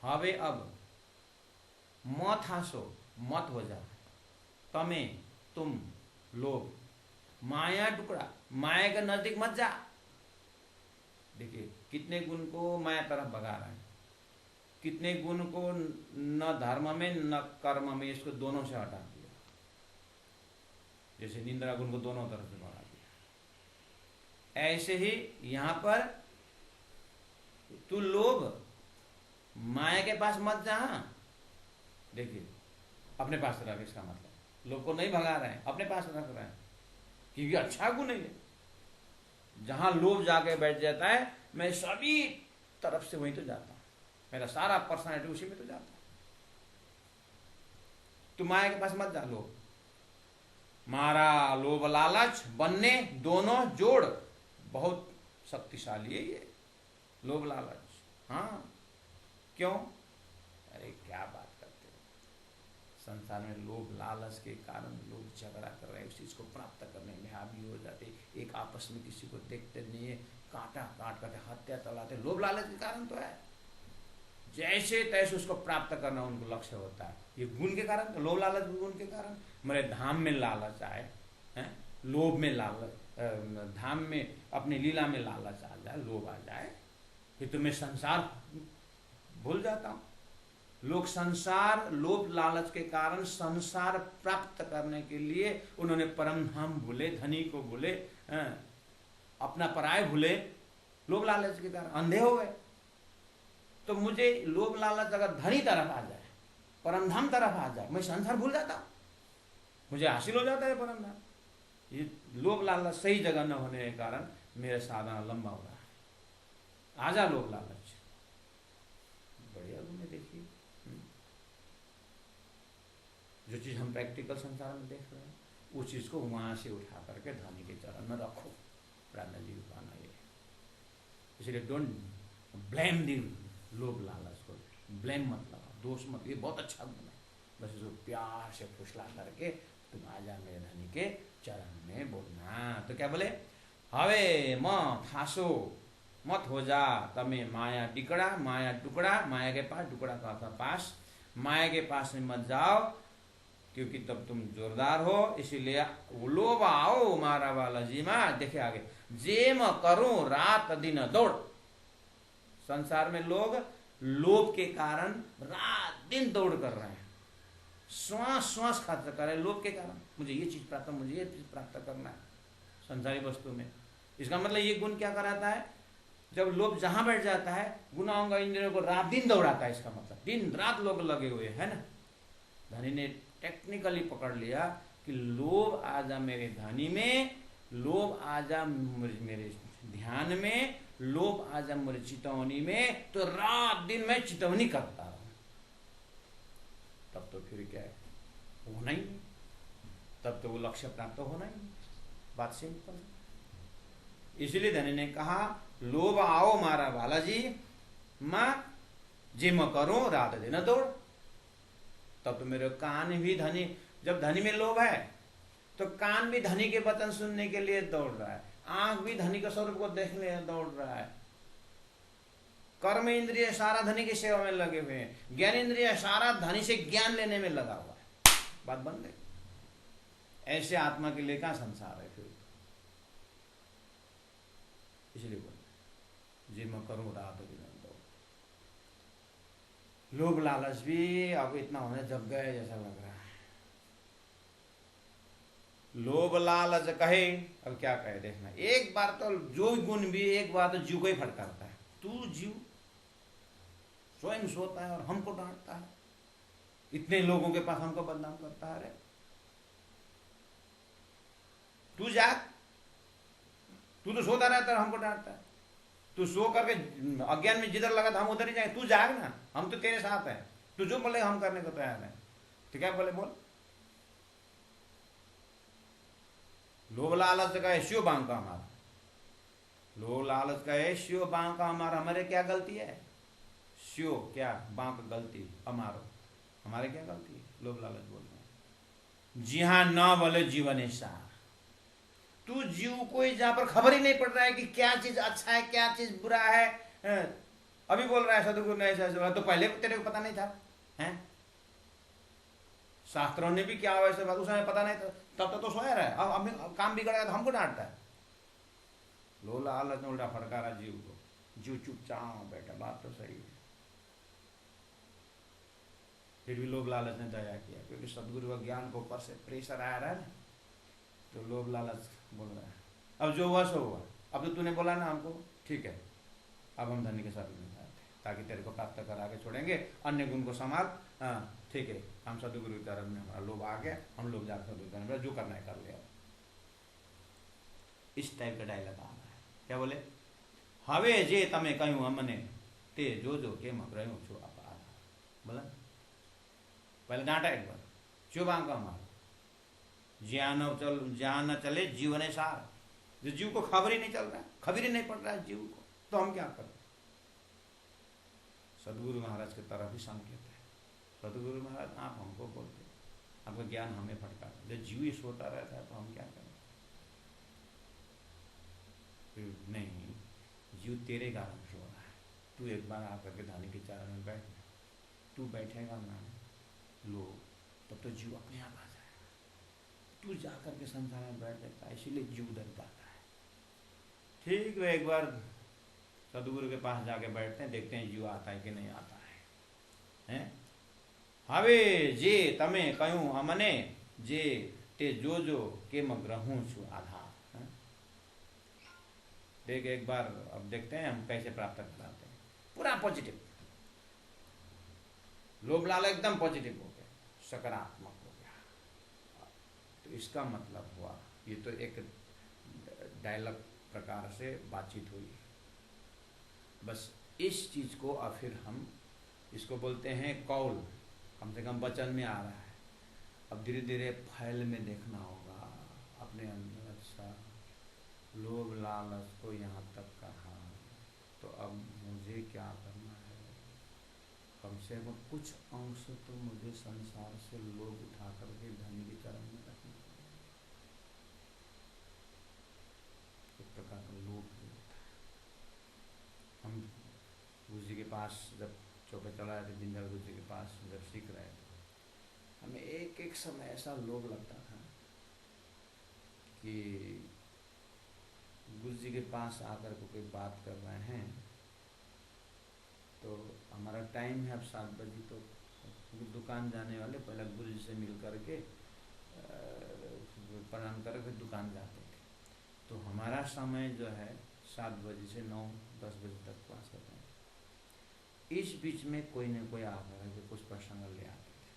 हवे, अब मत हासो, मत हो जा, तमे तुम लोग, माया टुकड़ा, माया के नजदीक मत जा। देखिए कितने गुण को माया तरफ भगा रहा है, कितने गुण को न धर्म में न कर्म में, इसको दोनों से हटा दिया। जैसे निंद्रा गुण को दोनों तरफ से भगा दिया, ऐसे ही यहां पर तू लोभ माया के पास मत जा। देखिए अपने पास रख, इसका मतलब लोग को नहीं भगा रहे हैं, अपने पास रख रहे हैं, क्योंकि अच्छा गुण है। जहां लोभ जाके बैठ जाता है, मैं सभी तरफ से वहीं तो जाता हूं, मेरा सारा पर्सनालिटी उसी में तो जाता है। तू माया के पास मत जा। लोभ, मारा लोभ लालच बनने दोनों जोड़, बहुत शक्तिशाली है ये लोभ लालच। हाँ क्यों, अरे क्या बात करते हो, संसार में लोभ लालच के कारण लोग झगड़ा कर रहे हैं, उस चीज को प्राप्त करने में हावी हो जाते, एक आपस में किसी को देखते नहीं है, काटा काट करके हत्या चलाते, लोभ लालच के कारण तो है। जैसे तैसे उसको प्राप्त करना उनको लक्ष्य होता है, ये गुण के कारण, तो लोभ लालच गुण के कारण। मेरे धाम में लालच आए, लोभ में लालच, धाम में अपनी लीला में लालच आ जाए, लोभ आ जाए, फिर तो मैं संसार भूल जाता हूं। लोग संसार लोभ लालच के कारण संसार प्राप्त करने के लिए उन्होंने परम धाम भूले, धनी को भूले, अपना पराय भूले, लोभ लालच के कारण अंधे हो गए। तो मुझे लोभ लालच अगर धनी तरफ आ जाए, परम धाम तरफ आ जाए, मैं संसार भूल जाता हूं, मुझे हासिल हो जाता है परम धाम। ये लोभ लालच सही जगह न होने के कारण मेरा साधना लंबा हो रहा है। आजा लोभ लालच, बढ़िया गुण है। देखिए जो चीज हम प्रैक्टिकल संसार में देख रहे हैं, उस चीज को वहां से उठा करके धनी के चरण में रखो, प्राणा जी पाना ये। इसलिए डोंट ब्लेम दी लोभ लालच को, ब्लेम मत लगाओ, दोष मत, ये बहुत अच्छा गुण है, बस इसको प्यार से फुसला करके तुम आजा मेरे धनी के चरण में बोलना। तो क्या बोले, हवे मत हासो, मत हो जा तमे माया टिकड़ा, माया टुकड़ा, माया के पास, टुकड़ा का पास, माया के पास में मत जाओ, क्योंकि तब तुम जोरदार हो, इसीलिए लोभ आओ मारा वाला जी मां। देखिए आगे, जेम करूं रात दिन दौड़। संसार में लोग लोभ के कारण रात दिन दौड़ कर रहे हैं, श्वास श्वास खर्च कर रहे हैं लोभ के कारण, मुझे ये चीज प्राप्त, मुझे ये चीज प्राप्त करना है संसारी वस्तु में। इसका मतलब ये गुण क्या कराता है, जब लोभ जहां बैठ जाता है, गुनाहों का इंद्रियों को रात दिन दौड़ाता है। इसका मतलब दिन रात लोग लगे हुए है ना। धनी ने टेक्निकली पकड़ लिया कि लोभ आजा मेरे धनी में, लोभ आजा मेरे ध्यान में, लोभ आजा मेरे चितौनी में, तो रात दिन मैं चितौनी करता हूं। तब तो फिर क्या है, होना ही नहीं, तब तो वो लक्ष्य प्राप्त होना ही नहीं। बात सिंपल। इसलिए धनी ने कहा, लोभ आओ मारा बालाजी मां, जिम करो रात दिन दौड़। तब तो मेरे कान भी धनी, जब धनी में लोभ है तो कान भी धनी के वचन सुनने के लिए दौड़ रहा है, आंख भी धनी के स्वरूप को देखने दौड़ रहा है, कर्म इंद्रिय सारा धनी की सेवा में लगे हुए हैं, ज्ञान इंद्रिय सारा धनी से ज्ञान लेने में लगा हुआ है। बात बन गई। ऐसे आत्मा के लिए कहां संसार है फिर। इसलिए बोल जिम करूं रात दिन दौड़। लोभ लालच भी अब इतना होने जग गए जैसा लग रहा है। लोभ लालच कहे, अब क्या कहे देखना। एक बार तो जो गुण भी एक बार तो जीव को ही फटकारता है, तू जीव स्वयं सोता है और हमको डांटता है, इतने लोगों के पास हमको बदनाम करता है। अरे तू जाग, तू तो सोता रहता है, हमको डांटता है। तू सो करके अज्ञान में जिधर लगा था हम उधर ही जाए, तू जाग ना, हम तो तेरे साथ हैं, तू जो बोले हम करने को तैयार है। तो क्या बोले, बोल। लोभ लालच का है शिव बांग का हमारा, लोभ लालच का है शिव बांग का हमारा। हमारे क्या गलती है? शिव क्या बांग गलती हमारो, हमारे क्या गलती है? लोभ लालच बोल रहे हैं। जी हाँ, न बोले जीवन सार। तू जीव को जहां पर खबर ही नहीं पड़ रहा है कि क्या चीज अच्छा है क्या चीज बुरा है। अभी बोल रहा है सदगुरु ने ऐसा ऐसा, तो पहले तेरे को पता नहीं था? हैं? शास्त्रों ने भी क्या वैसे बात उस समय पता नहीं था, तब तो सोया रहा है। अब काम बिगड़ा तो हमको डांटता है। लोला लालच ने उल्टा फटकारा जीव को, जीव चुपचाप बैठा। बात तो सही है, फिर भी लोभ लालच ने दया किया, क्योंकि सदगुरु का ज्ञान को ऊपर से प्रेशर आ रहा है ना, तो लोभ लालच बोल रहा है अब जो हुआ सो हुआ। अब तो तूने बोला ना हमको, ठीक है, अब हम धनी के साथ नहीं जाते, ताकि तेरे को प्राप्त करा के छोड़ेंगे, अन्य गुण को संभाल। हाँ ठीक है, हम सदगुरु धर्म में हमारा लोभ आ गया, हम लोग जाकर सदगुरु धर्म में जो करना है कर लिया। इस टाइप का डायलॉग आ रहा है। क्या बोले? हवे जे तमे कहूँ अमने ते जो जो के मग रहे छो आप आधा। बोला पहले डांटा एक बार, चुबांग का मार, ज्ञान न चले जीवन सार। जो जीव को खबर ही नहीं चल रहा है, खबर ही नहीं पड़ रहा है जीव को, तो हम क्या करें? सदगुरु महाराज की तरफ ही संकेत है। सदगुरु महाराज आप हमको बोलते, आपका ज्ञान हमें भटका, जब जीव ही सोता रहता है तो हम क्या करें? नहीं, जीव तेरे कारण सो रहा है। तू एक बार आकर के धानी के चरण में बैठ, तू बैठेगा ना लो, तब तो जीव अपने आप आ जाएगा। तू जाकर के संसार में बैठ जाता है, इसीलिए जीव डर पाता है। ठीक है, एक बार सदगुरु के पास जाके बैठते हैं, देखते हैं जीव आता है कि नहीं आता है। हवे जे तमे कहूँ अमने जे ते जो जो के मग्रहूँ छु आधार। देख एक बार अब देखते हैं हम कैसे प्राप्त कराते हैं। पूरा पॉजिटिव, लोभ लाल एकदम पॉजिटिव हो गया, सकारात्मक हो गया। तो इसका मतलब हुआ, ये तो एक डायलॉग प्रकार से बातचीत हुई। बस इस चीज को अब फिर हम इसको बोलते हैं कौल, कम से कम वचन में आ रहा है। अब धीरे धीरे फैल में देखना होगा अपने अंदर। अच्छा, लोभ लालच को यहाँ तक कहा, तो अब मुझे क्या करना है? कम से कम कुछ अंश तो मुझे संसार से लोभ उठा करके धनी के चरण में रखना पड़ेगा। एक प्रकार का लोभ भी होता है। हम गुरु जी के पास जब चौके चला रहे थे, दीनदयाल गुरु जी के पास जब सीख रहे थे, हमें एक एक समय ऐसा लोभ लगता था कि गुरु जी के पास आकर को कोई बात कर रहे हैं, तो हमारा टाइम है अब 7 बजे, तो दुकान जाने वाले पहले गुरु जी से मिल करके प्रणाम कर फिर दुकान जाते थे। तो हमारा समय जो है 7 बजे से 9-10 बजे तक क्लास करते हैं। इस बीच में कोई न कोई आकर के कुछ प्रसंग ले आते थे,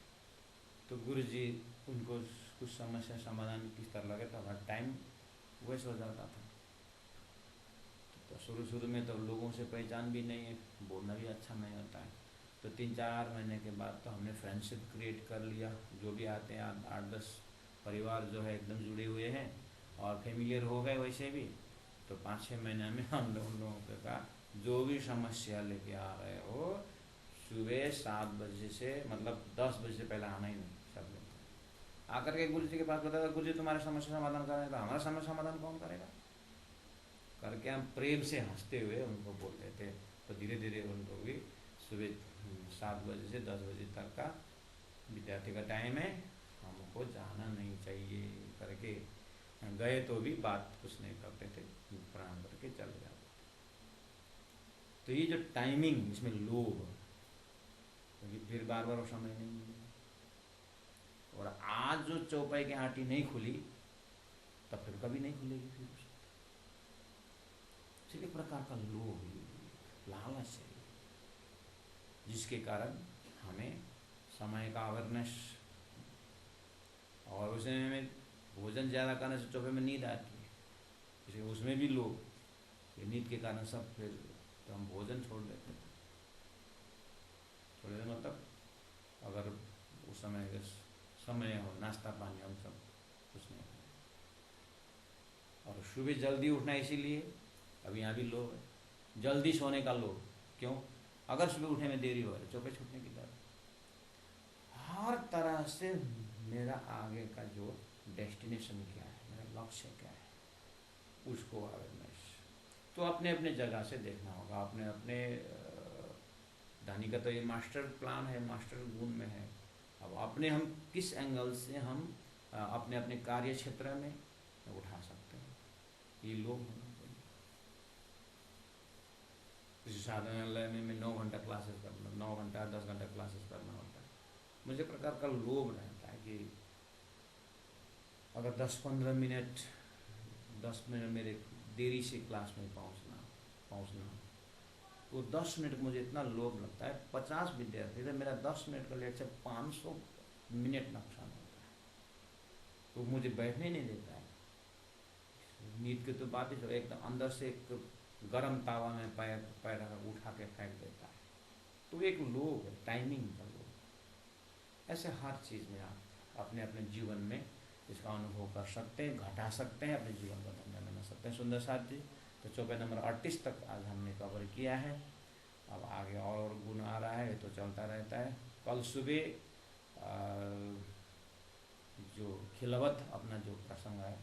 तो गुरु जी उनको कुछ समस्या समाधान किस तरह लगे, तो हमारा टाइम वेस्ट हो जाता था। तो शुरू में तो लोगों से पहचान भी नहीं है, बोलना भी अच्छा नहीं होता है। तो 3-4 महीने के बाद तो हमने फ्रेंडशिप क्रिएट कर लिया। जो भी आते हैं 8-10 परिवार जो है एकदम जुड़े हुए हैं और फेमिलियर हो गए वैसे भी। तो 5-6 महीने में हम लोगों के कहा, जो भी समस्या लेके आ रहे हो, सुबह 7 बजे से मतलब 10 बजे से पहले आना ही नहीं। सब लोग आकर के गुरु जी के पास बताया, गुरु जी तुम्हारे समस्या समाधान करेंगे, तो हमारा समस्या समाधान कौन करेगा करके हम प्रेम से हंसते हुए उनको बोलते थे। तो धीरे धीरे उनको भी सुबह 7 बजे से 10 बजे तक का विद्यार्थी का टाइम है, हमको जाना नहीं चाहिए करके गए तो भी बात कुछ नहीं करते थे, प्रणाम करके चले जाते थे। तो ये जो टाइमिंग, इसमें लोभ, क्योंकि फिर बार बार वो समय नहीं मिलेगा। और आज जो चौपाई की आंटी नहीं खुली, तब फिर कभी नहीं खुलेगी फिर उसको। एक प्रकार का लोभ, लालच है, जिसके कारण हमें समय का अवेयरनेस, और उसमें हमें भोजन ज़्यादा करने से चौबे में नींद आती है, इसलिए उसमें भी लोग ये नींद के कारण सब फिर तो हम भोजन छोड़ देते थे। छोड़ देते मतलब अगर उस समय हो नाश्ता पानी हम सब कुछ नहीं खाते। और सुबह जल्दी उठना इसीलिए, अब यहाँ भी लोग है जल्दी सोने का लोग, क्यों? अगर सुबह उठने में देरी हो तो चौपे छूटने की डर। हर तरह से मेरा आगे का जो डेस्टिनेशन क्या है, मेरा लक्ष्य क्या है, उसको अवेयरनेस तो अपने अपने जगह से देखना होगा। अपने अपने दानी का तो ये मास्टर प्लान है, मास्टर गुण में है। अब अपने हम किस एंगल से हम अपने अपने कार्य क्षेत्र में उठा सकते हैं, ये लोग होना चाहिए। किसी साधनालय में 9 घंटा क्लासेस करना, 9 घंटा 10 घंटा क्लासेस करना होता है, मुझे प्रकार का लोभ रहता है कि अगर 10-15 मिनट 10 मिनट मेरे देरी से क्लास में पहुंचना तो 10 मिनट मुझे इतना लोभ लगता है। 50 विद्यार्थी तो मेरा 10 मिनट का लेक्चर 500 मिनट नुकसान होता है, तो मुझे बैठने नहीं देता है। नींद की तो बात ही, एकदम अंदर से एक गरम तावा में पैर उठा के फेंक देता है। तो एक लोभ है, टाइमिंग का लोभ। ऐसे हर चीज़ में आप अपने अपने जीवन में इसका अनुभव कर सकते हैं, घटा सकते हैं, अपने जीवन का धंधा बना सकते हैं। सुंदर साथ जी, तो चौपाई नंबर 38 तक आज हमने कवर किया है। अब आगे और गुण आ रहा है तो चलता रहता है। कल सुबह जो खिलवत अपना जो प्रसंग है,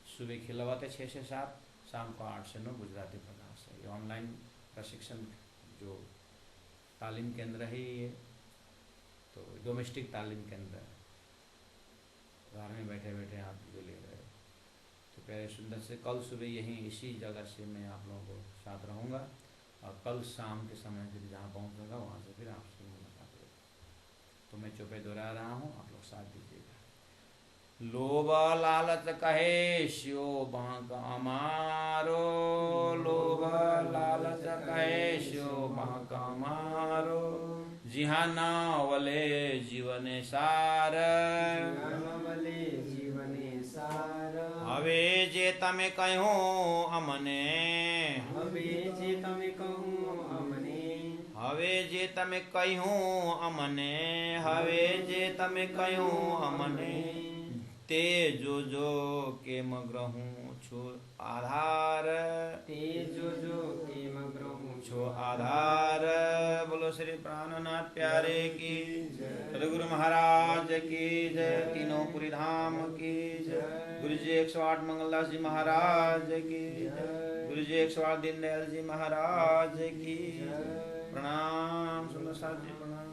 सुबह खिलवत है 6 से 7, शाम को 8 से 9 गुजराती प्रकाश है। ये ऑनलाइन प्रशिक्षण जो तालीम केंद्र है, ये तो डोमेस्टिक तालीम केंद्र है, घर में बैठे बैठे आप जो ले रहे हो। तो प्यारे सुंदर से कल सुबह यहीं इसी जगह से मैं आप लोगों को साथ रहूँगा, और कल शाम के समय फिर जहाँ पहुँचूँगा वहाँ से फिर आपसे मुलाकात होगी। तो मैं चौपे दोहरा रहा हूँ, आप लोग साथ दीजिएगा। लोभ लालच कहे स्यो बांक हमारो, लोभ लालच कहे स्यो बांक हमारो, जिहा नावले जीवन सार, हवे जे तमे कहूँ अमने, हवे जे तमे कहूँ अमने, हवे जे तमे कहूँ अमने, हवे जे तमे कहूँ अमने, ते जो जो के मग्रहूँ छो आधार, ते जो के मग्रहूँ छो आधार। बोलो श्री प्राणनाथ प्यारे की सदगुरु महाराज की जय, तीनों पुरी धाम की जय, गुरु जी 108 मंगलदास जी महाराज की जय, गुरु जी 108 दीनदयाल जी महाराज की जय। प्रणाम सुंदर साथ जी, प्रणाम।